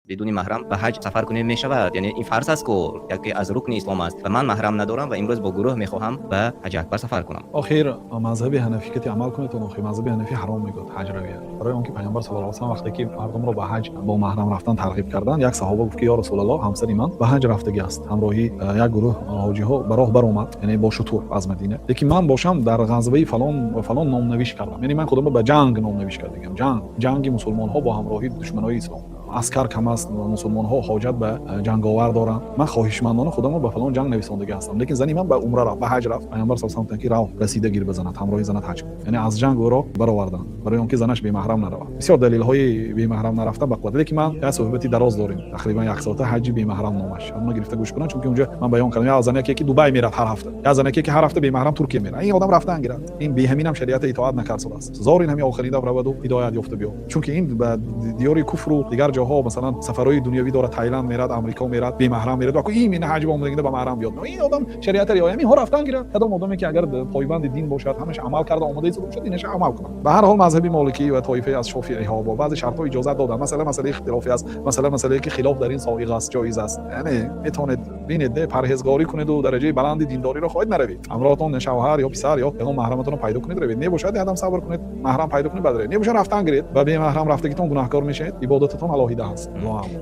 بدون محرم به حج سفر کنیم میشود. یعنی این فرض است که یکی از رکن اسلام است و من محرم ندارم و امروز با گروه میخواهم به حج اکبر سفر کنم. آخر مذهب حنفی که عمل کنید اون مذهب حنفی حرام میگه حج رویه. برای اون که پیامبر صلی الله علیه و آله وقتی که مردم رو به حج با محرم رفتن ترغیب کردن، یک صحابه گفت که یا رسول الله همسر من به حج رفتگی است، همراهی یک گروه حاجی ها براه بر اومد، یعنی با شطور از مدینه، یکی من باشم در غزوه فلان و فلان نام نوشت کردم، یعنی من خودم به جنگ نام نوشت کردم، جنگ مسلمان ها با همراهی دشمنای اسلام. عسکر کم است، مسلمان ها حاجت به جنگاور دارن، من خواهشمندانه خودم رو به فلان جنگ نویسندگی هستم. لیکن زنی من به عمره رفت، به حج رفت، پیامبر صلی الله علیه و آله که راه رسیده گیر بزند، همراهی زنت حج، یعنی از جنگ او را برآوردن برای اون که زنش بی محرم نرود. بسیار دلیل های بی محرم نرفتن به قوت. لیکن من یه صحبتی دراز داریم، تقریبا یک ساعته حج بی محرم نامش، اما گرفته گوش کنن، چون که اونجا من بیان کردم، یا زنی که دبی میره هر هفته، یا زنی که هر هفته بی محرم ترکیه میره، این آدم رفتن گیرد، این بی همین هم شریعت اطاعت نکرد است. زار این همین آخرین دور بود و هدایت یافته بیو، چون که این به دیار کفر و دیگر جاها مثلا سفرهای دنیوی داره، تایلند میراد، آمریکا میراد، بی محرم میراد، و این حج با اومدن با محرم بیاد. این آدم شریعت رعایت همین ها رفتن گیرد. کدام آدمی که اگر پایبند دین باشد، همش عمل کرده، آماده است باشد، اینش عمل کنه. به هر حال مذهبی مالکی و طایفه از شافعی ها با بعضی شرط ها اجازه دادن، مثلا مسئله اختلافی است، مثلا مسئله که خلاف در این سائغ است، جایز است، یعنی میتونید ببینید پرهیزگاری کنید و درجه بلند دینداری را خواهید نروید، همراهتون شوهر یا پسر یا محرمتون رو پیدا کنید روید، نباشد آدم صبر کنید محرم پیدا کنید بعد روید، نباشد رفتن گرید و بی محرم رفتگیتون گناهکار میشید، عبادتتون الهیده است.